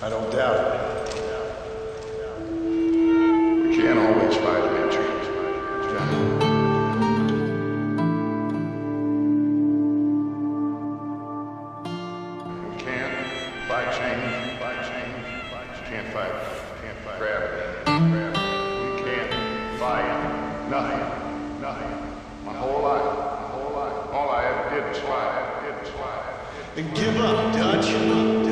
I don't doubt it. We can't always fight nature. We can't fight change. Can't fight gravity. We can't fight nothing. My whole life. All I ever did was fight. Then give up, Dutch.